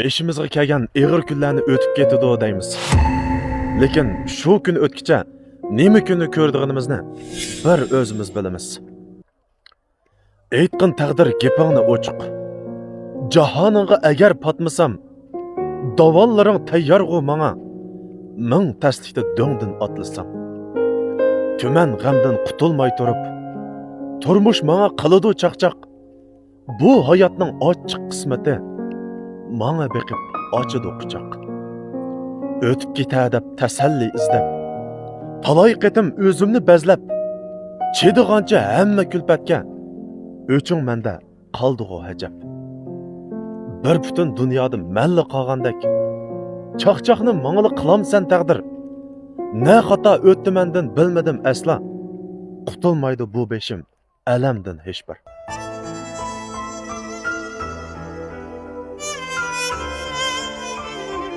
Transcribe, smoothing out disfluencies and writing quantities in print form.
Beşimizga kelgan ig'ir kunlarni o'tib ketdi deymiz. Lekin shu kun o'tkicha nima kunni ko'rdig'imizni bir o'zimiz bilamiz. Aytqin taqdir gapingni ochiq. Jahoningga agar patmasam, davollaring tayyorg'u manga. Ming taslikda do'ngdin otlasam. Tuman g'amdan qutulmay turib, turmush manga qiladi chaqchaq. Bu hayotning ochiq qismati manga beqib ochidi quchoq. O'tib ketadi deb tasalli izlab, talay qitim o'zimni bazlab, chedig'ancha hamma kulpatga o'ching menda qoldi-g'u hajab. Bir butun dunyoda malla qolgandek, chaqchaqni mangli qilamsan taqdir. Ne xato o'tdi mendan bilmadim asla. Qutulmaydi bu beshim alamdan hech bir.